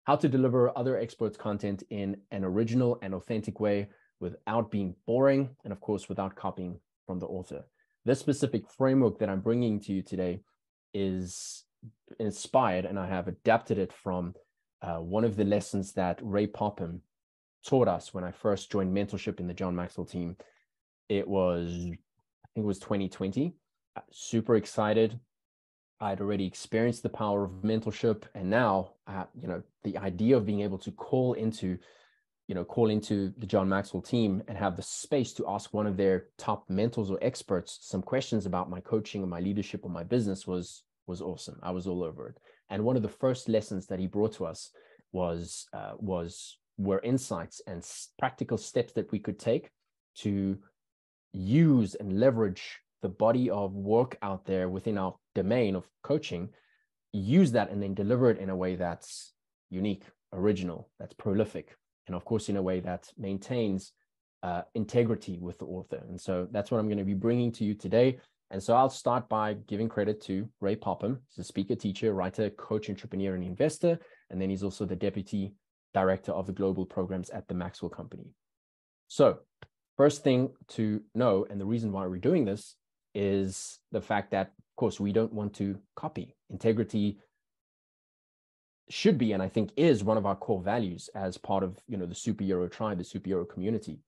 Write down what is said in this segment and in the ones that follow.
how to deliver other experts' content in an original and authentic way without being boring, and of course, without copying from the author. This specific framework that I'm bringing to you today is inspired, and I have adapted it from one of the lessons that Ray Popham taught us when I first joined mentorship in the John Maxwell team. I think it was 2020. Super excited. I'd already experienced the power of mentorship, and now, the idea of being able to call into the John Maxwell team and have the space to ask one of their top mentors or experts some questions about my coaching or my leadership or my business was awesome. I was all over it. And one of the first lessons that he brought to us were insights and practical steps that we could take to use and leverage the body of work out there within our domain of coaching, use that and then deliver it in a way that's unique, original, that's prolific, and of course in a way that maintains integrity with the author. And so that's what I'm going to be bringing to you today. And so I'll start by giving credit to Ray Popham. He's a speaker, teacher, writer, coach, entrepreneur, and investor. And then he's also the deputy director of the global programs at the Maxwell Company. So first thing to know, and the reason why we're doing this, is the fact that, of course, we don't want to copy. Integrity should be, and I think is, one of our core values as part of, the superhero tribe, the superhero community.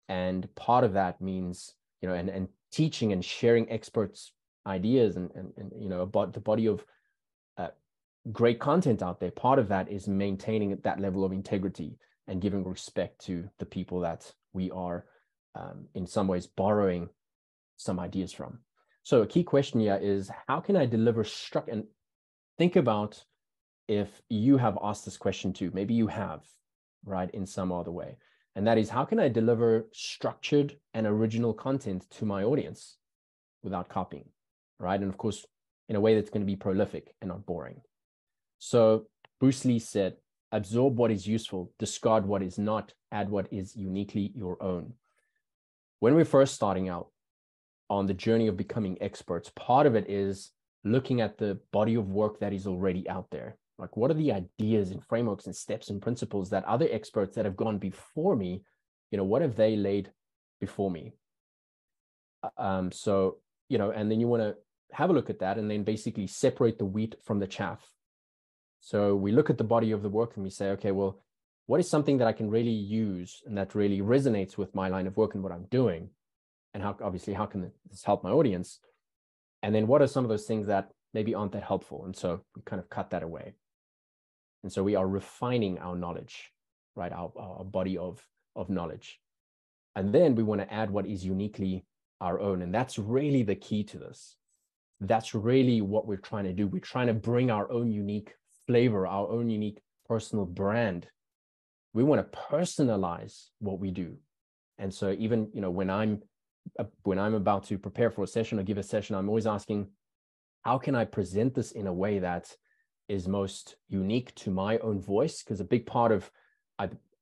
And part of that means, and teaching and sharing experts' ideas and about the body of great content out there. Part of that is maintaining that level of integrity and giving respect to the people that we are, in some ways, borrowing some ideas from. So a key question here is, how can I deliver and think about if you have asked this question too. Maybe you have, right, in some other way. And that is, how can I deliver structured and original content to my audience without copying, right? And of course, in a way that's going to be prolific and not boring. So Bruce Lee said, absorb what is useful, discard what is not, add what is uniquely your own. When we're first starting out on the journey of becoming experts, part of it is looking at the body of work that is already out there. Like, what are the ideas and frameworks and steps and principles that other experts that have gone before me, what have they laid before me? And then you want to have a look at that and then basically separate the wheat from the chaff. So we look at the body of the work and we say, okay, well, what is something that I can really use and that really resonates with my line of work and what I'm doing? And how can this help my audience? And then what are some of those things that maybe aren't that helpful? And so we kind of cut that away. And so we are refining our knowledge, right? Our body of knowledge. And then we want to add what is uniquely our own. And that's really the key to this. That's really what we're trying to do. We're trying to bring our own unique flavor, our own unique personal brand. We want to personalize what we do. And so even, when I'm about to prepare for a session or give a session, I'm always asking, how can I present this in a way that is most unique to my own voice? Because a big part of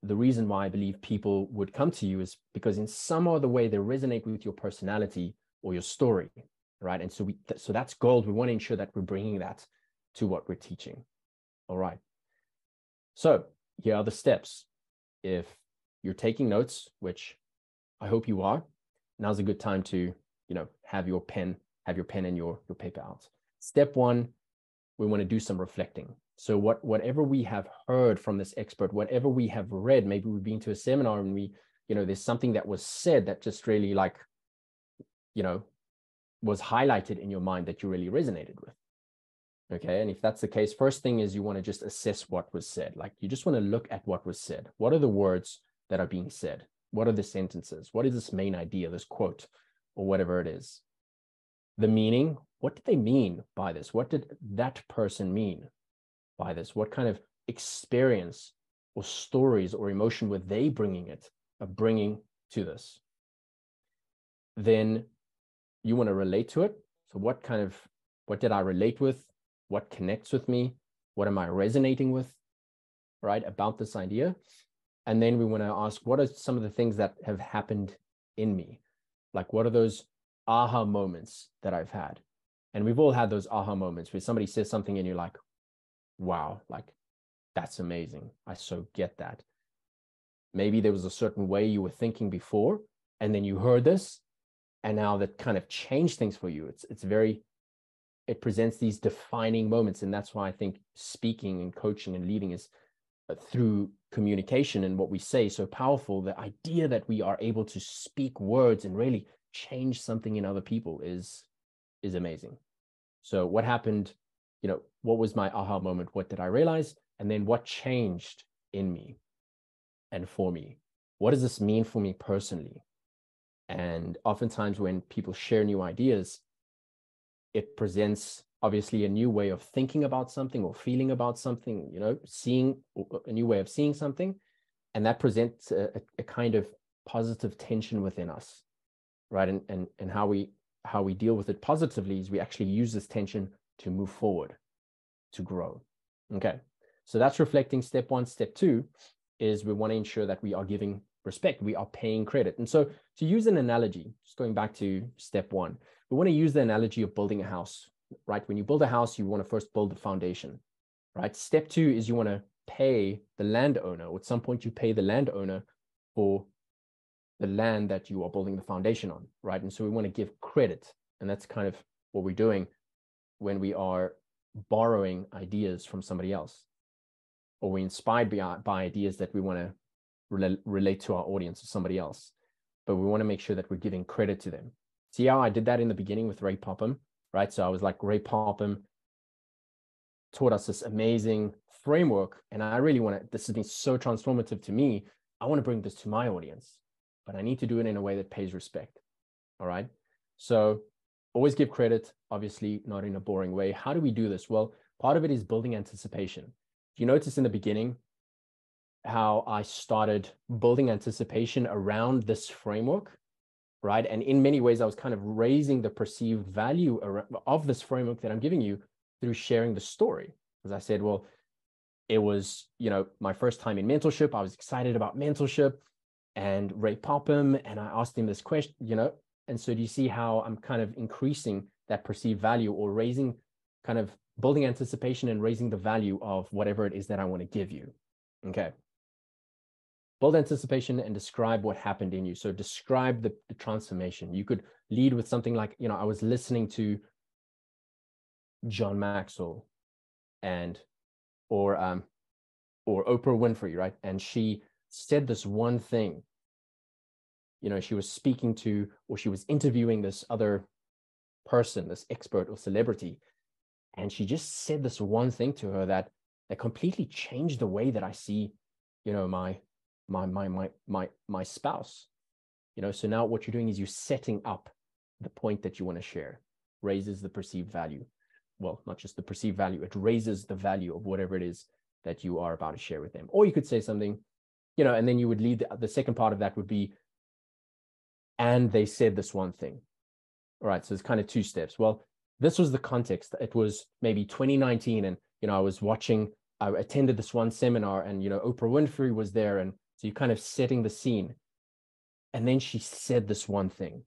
the reason why I believe people would come to you is because in some other way they resonate with your personality or your story, right? And so that's gold. We want to ensure that we're bringing that to what we're teaching. All right. So here are the steps. If you're taking notes, which I hope you are, now's a good time to, have your pen and your paper out. Step one, we want to do some reflecting. So whatever we have heard from this expert, whatever we have read, maybe we've been to a seminar and there's something that was said that just really was highlighted in your mind that you really resonated with. Okay. And if that's the case, first thing is you want to just assess what was said. Like, you just want to look at what was said. What are the words that are being said? What are the sentences? What is this main idea, this quote, or whatever it is? The meaning, what did they mean by this? What did that person mean by this? What kind of experience or stories or emotion were they bringing to this? Then you want to relate to it. So what did I relate with? What connects with me? What am I resonating with, right, about this idea? And then we want to ask, what are some of the things that have happened in me? Like, what are those aha moments that I've had? And we've all had those aha moments where somebody says something and you're like, wow, like That's amazing. I so get that. Maybe there was a certain way you were thinking before, and then you heard this, and now that kind of changed things for you. It presents these defining moments. And that's why I think speaking and coaching and leading is through communication and what we say so powerful. The idea that we are able to speak words and really change something in other people is amazing. So what happened, what was my aha moment? What did I realize? And then what changed in me and for me? What does this mean for me personally? And oftentimes when people share new ideas, it presents obviously a new way of thinking about something or feeling about something, seeing a new way of seeing something. And that presents a kind of positive tension within us, right? And how we deal with it positively is we actually use this tension to move forward, to grow. Okay, so that's reflecting step one. Step two is we want to ensure that we are giving respect, we are paying credit. And so to use an analogy, just going back to step one, we want to use the analogy of building a house, right? When you build a house, you want to first build the foundation, right? Step two is you want to pay the landowner, or at some point you pay the landowner for the land that you are building the foundation on, right? And so we want to give credit. And that's kind of what we're doing when we are borrowing ideas from somebody else, or we're inspired by ideas that we want to relate to our audience or somebody else. But we want to make sure that we're giving credit to them. See how I did that in the beginning with Ray Popham, right? So I was like, Ray Popham taught us this amazing framework. And I really this has been so transformative to me. I want to bring this to my audience, but I need to do it in a way that pays respect. All right. So always give credit, obviously not in a boring way. How do we do this? Well, part of it is building anticipation. You notice in the beginning how I started building anticipation around this framework, right? And in many ways, I was kind of raising the perceived value of this framework that I'm giving you through sharing the story. As I said, well, it was, my first time in mentorship. I was excited about mentorship and Ray Popham, and I asked him this question, and so do you see how I'm kind of increasing that perceived value, or raising, kind of building anticipation and raising the value of whatever it is that I want to give you? Okay. Build anticipation and describe what happened in you. So describe the transformation. You could lead with something like, I was listening to John Maxwell or Oprah Winfrey, right? And she said this one thing. She was speaking to, or she was interviewing this other person, this expert or celebrity, and she just said this one thing to her that completely changed the way that I see, my spouse. So now what you're doing is you're setting up the point that you want to share. Raises the perceived value. Well, not just the perceived value, it raises the value of whatever it is that you are about to share with them. Or you could say something, and then you would lead the second part of that would be, and they said this one thing. All right, so it's kind of two steps. Well, this was the context. It was maybe 2019, and I attended this one seminar, and Oprah Winfrey was there, and so you're kind of setting the scene. And then she said this one thing,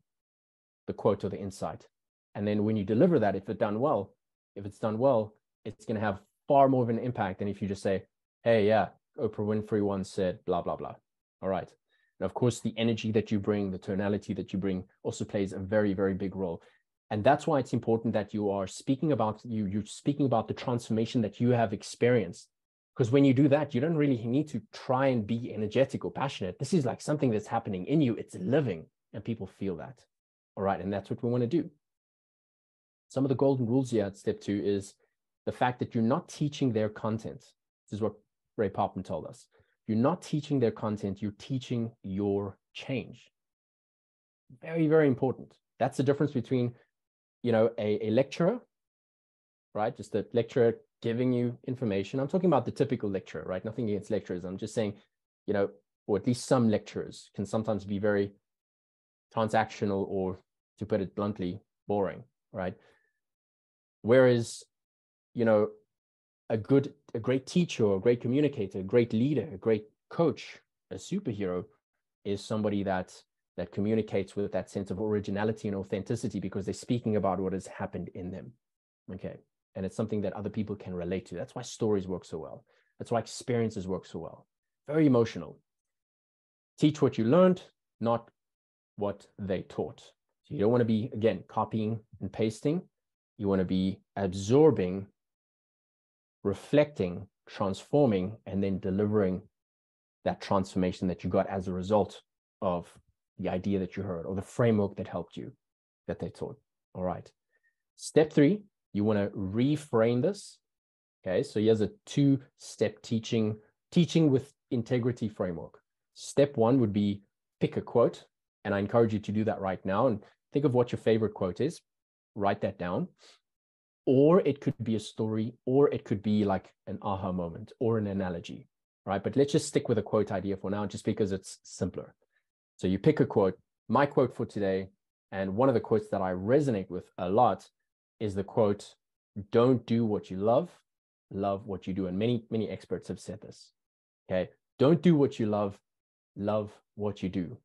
the quote or the insight. And then when you deliver that, if it's done well, it's going to have far more of an impact than if you just say, hey, yeah, Oprah Winfrey once said blah, blah, blah. All right. And of course, the energy that you bring, the tonality that you bring also plays a very, very big role. And that's why it's important that you are speaking about, you're speaking about the transformation that you have experienced. Because when you do that, you don't really need to try and be energetic or passionate. This is like something that's happening in you. It's living, and people feel that. All right. And that's what we want to do. Some of the golden rules here at step 2 is the fact that you're not teaching their content. This is what Ray Popham told us. You're not teaching their content, you're teaching your change. Very, very important. That's the difference between, a lecturer, right? Just a lecturer giving you information. I'm talking about the typical lecturer, right? Nothing against lecturers. I'm just saying, or at least some lecturers can sometimes be very transactional, or, to put it bluntly, boring, right? Whereas, a great teacher, a great communicator, a great leader, a great coach, a superhero is somebody that communicates with that sense of originality and authenticity, because they're speaking about what has happened in them. Okay. And it's something that other people can relate to. That's why stories work so well. That's why experiences work so well. Very emotional. Teach what you learned, not what they taught. So you don't want to be, again, copying and pasting. You want to be absorbing, reflecting, transforming, and then delivering that transformation that you got as a result of the idea that you heard or the framework that helped you, that they taught. All right. Step 3, you want to reframe this. Okay, so here's a 2-step teaching with integrity framework. Step 1 would be pick a quote, and I encourage you to do that right now and think of what your favorite quote is. Write that down. Or it could be a story, or it could be like an aha moment or an analogy, right? But let's just stick with a quote idea for now, just because it's simpler. So you pick a quote. My quote for today, and one of the quotes that I resonate with a lot, is the quote, "Don't do what you love, love what you do." And many experts have said this. Okay, don't do what you love what you do.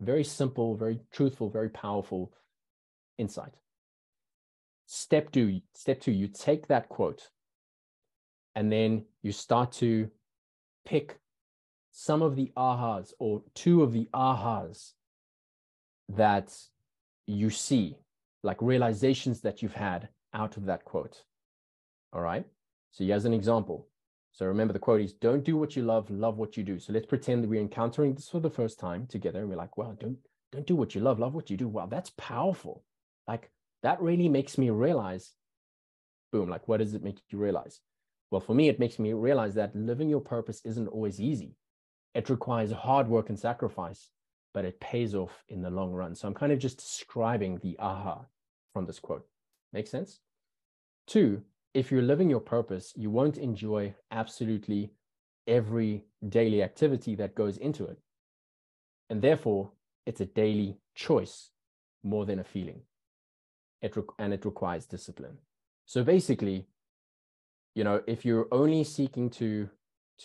Very simple, very truthful, very powerful insight. Step two, you take that quote and then you start to pick some of the ahas or 2 of the ahas that you see, like realizations that you've had out of that quote. All right. So here's an example. So remember, the quote is, don't do what you love what you do. So let's pretend that we're encountering this for the first time together. And we're like, wow, don't do what you love what you do. Wow, that's powerful. Like, that really makes me realize, boom, like, what does it make you realize? Well, for me, it makes me realize that living your purpose isn't always easy. It requires hard work and sacrifice, but it pays off in the long run. So I'm kind of just describing the aha from this quote. Make sense? 2, if you're living your purpose, you won't enjoy absolutely every daily activity that goes into it. And therefore, it's a daily choice more than a feeling. And it requires discipline. So basically, you know, if you're only seeking to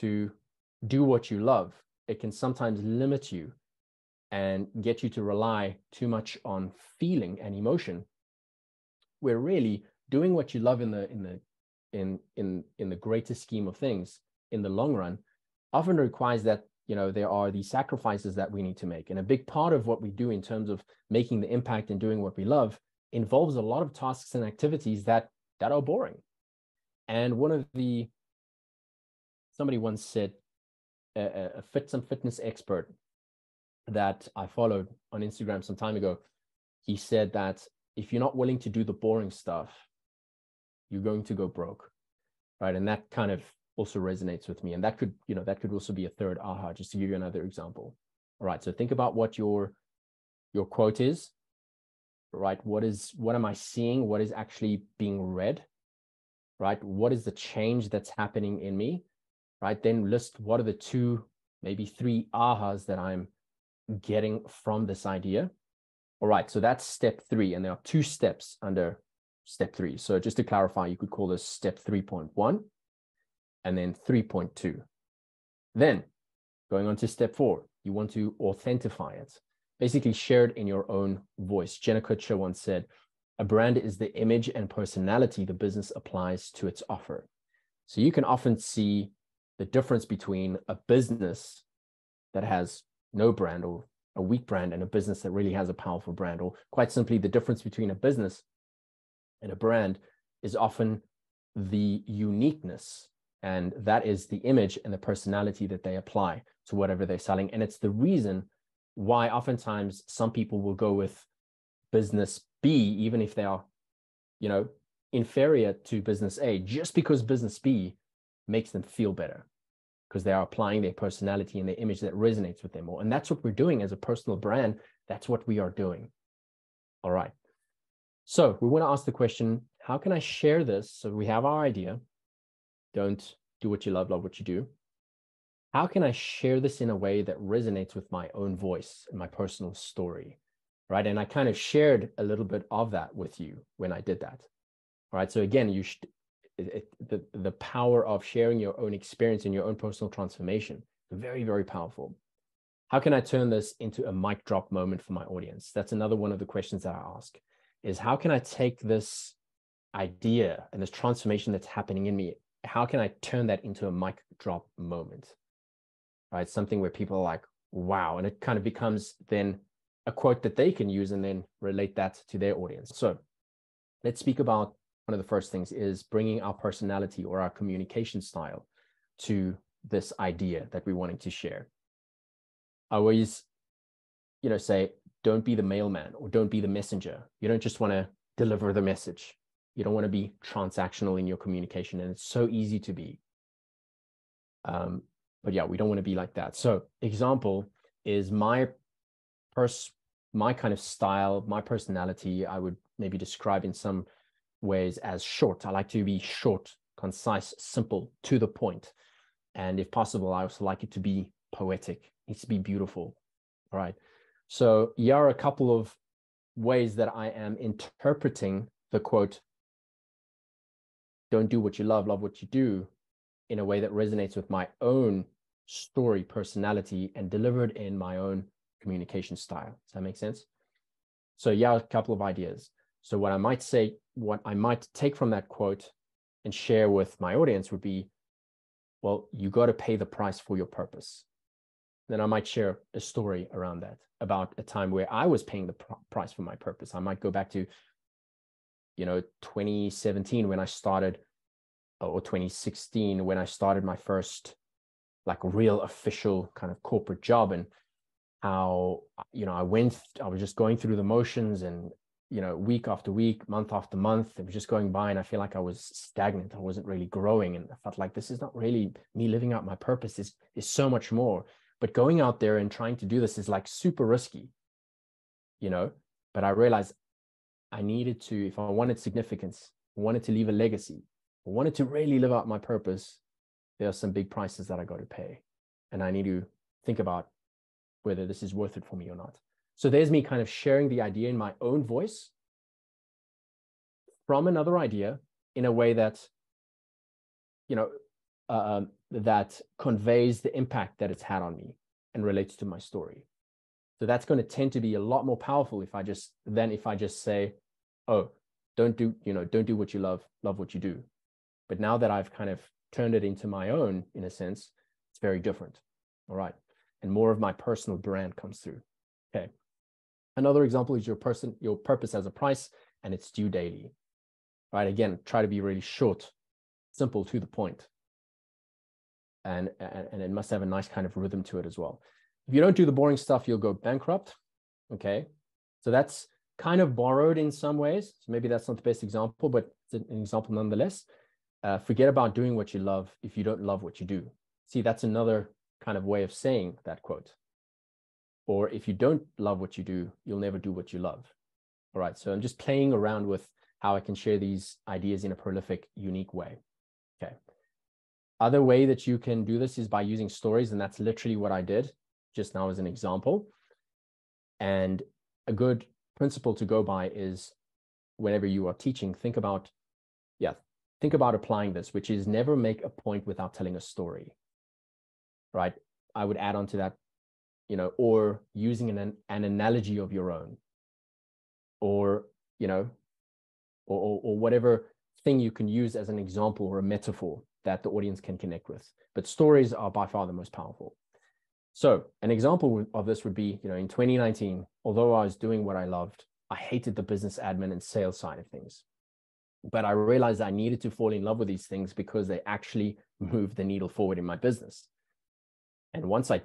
do what you love, it can sometimes limit you and get you to rely too much on feeling and emotion, where really doing what you love in the greater scheme of things in the long run often requires that, you know, there are these sacrifices that we need to make. And a big part of what we do in terms of making the impact and doing what we love involves a lot of tasks and activities that are boring. And somebody once said, some fitness expert that I followed on Instagram some time ago, he said that if you're not willing to do the boring stuff, you're going to go broke, right? And that kind of also resonates with me. And that could also be a third aha, just to give you another example. All right, so think about what your quote is, right? What am I seeing? What is actually being read, right? What is the change that's happening in me, right? Then list what are the 2, maybe 3 ahas that I'm getting from this idea. All right, so that's step 3, and there are 2 steps under step 3. So just to clarify, you could call this step 3.1 and then 3.2. Then going on to step 4, you want to authentify it, basically share it in your own voice. Jenna Kutcher once said, a brand is the image and personality the business applies to its offer. So you can often see the difference between a business that has no brand or a weak brand and a business that really has a powerful brand, or quite simply, the difference between a business and a brand is often the uniqueness, and that is the image and the personality that they apply to whatever they're selling. And it's the reason why oftentimes some people will go with business B, even if they are, you know, inferior to business A, just because business B makes them feel better, because they are applying their personality and their image that resonates with them more. And that's what we're doing as a personal brand. That's what we are doing. All right. So we want to ask the question, how can I share this? So we have our idea. Don't do what you love what you do. How can I share this in a way that resonates with my own voice and my personal story, right? And I kind of shared a little bit of that with you when I did that. All right. So again, the power of sharing your own experience and your own personal transformation, very, very powerful. How can I turn this into a mic drop moment for my audience? That's another one of the questions that I ask, is how can I take this idea and this transformation that's happening in me how can I turn that into a mic drop moment, right? Something where people are like, wow, and it kind of becomes then a quote that they can use and then relate that to their audience. So let's speak about one of the first things is bringing our personality or our communication style to this idea that we're wanting to share. I always, say, don't be the mailman or don't be the messenger. You don't just want to deliver the message. You don't want to be transactional in your communication, and it's so easy to be. But yeah, we don't want to be like that. So example is my kind of style, my personality, I would maybe describe in some ways as short. I like to be short, concise, simple, to the point. And if possible, I also like it to be poetic. It needs to be beautiful. All right. So here are a couple of ways that I am interpreting the quote, don't do what you love, love what you do, in a way that resonates with my own story, personality, and delivered in my own communication style. Does that make sense? So yeah, a couple of ideas. So what I might say, what I might take from that quote and share with my audience would be, well, you got to pay the price for your purpose. Then I might share a story around that, about a time where I was paying the price for my purpose. I might go back to, 2017 when I started, or 2016 when I started my first like real official kind of corporate job, and how, I was just going through the motions, and, week after week, month after month, it was just going by, and I feel like I was stagnant. I wasn't really growing, and I felt like this is not really me living out my purpose. Is so much more. But going out there and trying to do this is like super risky, but I realized I needed to, if I wanted significance, I wanted to leave a legacy, I wanted to really live out my purpose, there are some big prices that I got to pay. And I need to think about whether this is worth it for me or not. So there's me kind of sharing the idea in my own voice from another idea in a way that, that conveys the impact that it's had on me and relates to my story. So that's going to tend to be a lot more powerful if I just say, oh, don't do what you love, love what you do. But now that I've kind of turned it into my own, in a sense, it's very different. All right. And more of my personal brand comes through. Okay. Another example is your purpose has a price and it's due daily. Right. Again, try to be really short, simple, to the point. And it must have a nice kind of rhythm to it as well. If you don't do the boring stuff, you'll go bankrupt. Okay. So that's kind of borrowed in some ways. So maybe that's not the best example, but it's an example nonetheless. Forget about doing what you love if you don't love what you do. See, that's another kind of way of saying that quote. Or if you don't love what you do, you'll never do what you love. All right. So I'm just playing around with how I can share these ideas in a prolific, unique way. Okay. Other way that you can do this is by using stories. And that's literally what I did just now as an example. And a good principle to go by is whenever you are teaching, think about applying this, which is never make a point without telling a story, right? I would add on to that, or using an analogy of your own, or, or whatever thing you can use as an example or a metaphor that the audience can connect with. But stories are by far the most powerful. So an example of this would be, in 2019, although I was doing what I loved, I hated the business admin and sales side of things. But I realized I needed to fall in love with these things because they actually moved the needle forward in my business. And once I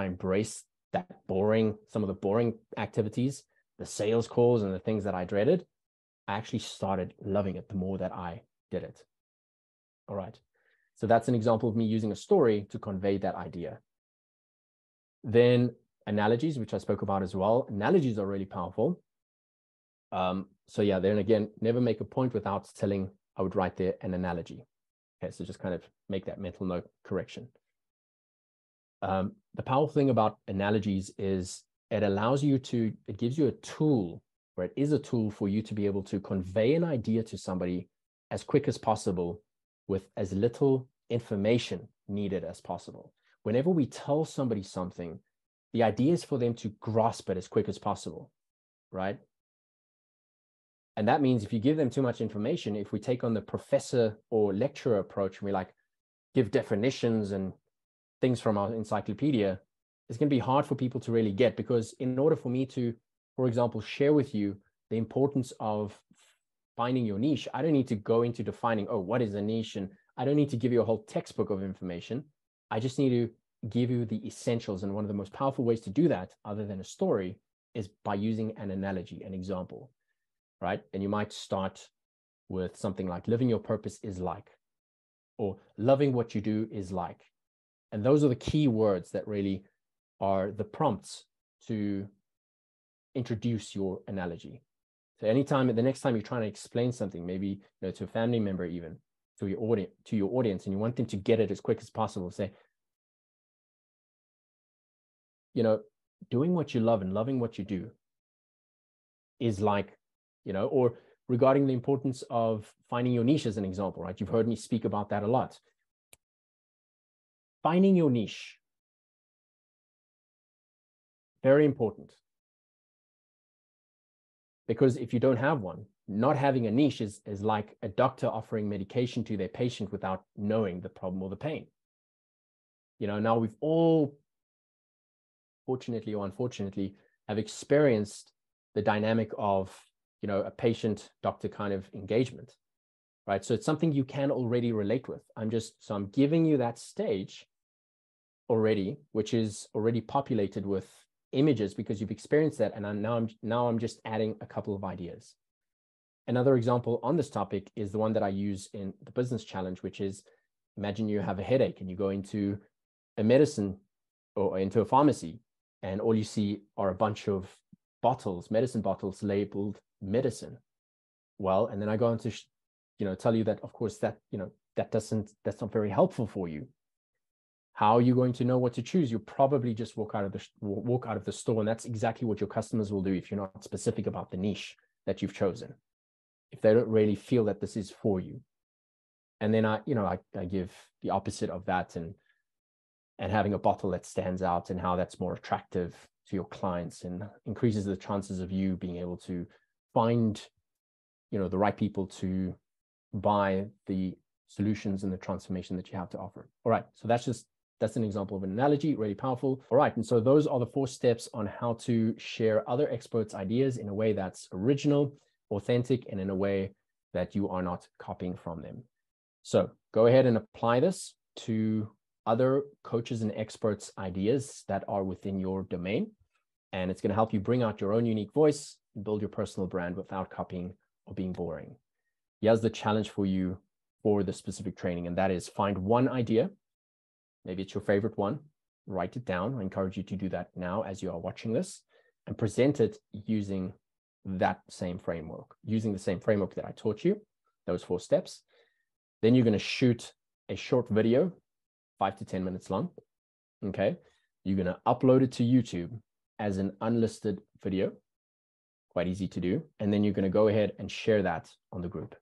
embraced some of the boring activities, the sales calls and the things that I dreaded, I actually started loving it the more that I did it. All right. So that's an example of me using a story to convey that idea. Then analogies, which I spoke about as well. Analogies are really powerful. So yeah, then again, never make a point without telling, I would write there an analogy. Okay, so just kind of make that mental note correction. The powerful thing about analogies is it gives you a tool, or it is a tool for you to be able to convey an idea to somebody as quick as possible with as little information needed as possible. Whenever we tell somebody something, the idea is for them to grasp it as quick as possible, right? And that means if you give them too much information, if we take on the professor or lecturer approach and we like give definitions and things from our encyclopedia, it's going to be hard for people to really get, because in order for me to, for example, share with you the importance of finding your niche, I don't need to go into defining, oh, what is a niche? And I don't need to give you a whole textbook of information. I just need to give you the essentials. And one of the most powerful ways to do that, other than a story, is by using an analogy, an example, right? And you might start with something like living your purpose is like, or loving what you do is like. And those are the key words that really are the prompts to introduce your analogy. So anytime, the next time you're trying to explain something, maybe to a family member, even to your audience, and you want them to get it as quick as possible, say, doing what you love and loving what you do is like, or regarding the importance of finding your niche as an example, right? You've heard me speak about that a lot. Finding your niche, very important. Because if you don't have one, not having a niche is like a doctor offering medication to their patient without knowing the problem or the pain. Now we've all, fortunately or unfortunately, have experienced the dynamic of, a patient-doctor kind of engagement, right? So it's something you can already relate with. I'm giving you that stage already, which is already populated with images because you've experienced that. And now I'm just adding a couple of ideas. Another example on this topic is the one that I use in the business challenge, which is, imagine you have a headache and you go into a medicine or into a pharmacy, and all you see are a bunch of medicine bottles labeled medicine. Well, and then I go on to, tell you that, of course, that's not very helpful for you. How are you going to know what to choose? You probably just walk out of the store, and that's exactly what your customers will do if you're not specific about the niche that you've chosen, if they don't really feel that this is for you. And then I give the opposite of that, and having a bottle that stands out and how that's more attractive to your clients and increases the chances of you being able to find, the right people to buy the solutions and the transformation that you have to offer. All right. So that's an example of an analogy, really powerful. All right. And so those are the 4 steps on how to share other experts' ideas in a way that's original, authentic, and in a way that you are not copying from them. So go ahead and apply this to other coaches and experts' ideas that are within your domain. And it's going to help you bring out your own unique voice and build your personal brand without copying or being boring. Here's the challenge for you for the specific training, and that is find one idea. Maybe it's your favorite one. Write it down. I encourage you to do that now as you are watching this, and present it using that same framework, using the same framework that I taught you, those 4 steps. Then you're going to shoot a short video, 5 to 10 minutes long. Okay. You're going to upload it to YouTube as an unlisted video, quite easy to do. And then you're going to go ahead and share that on the group.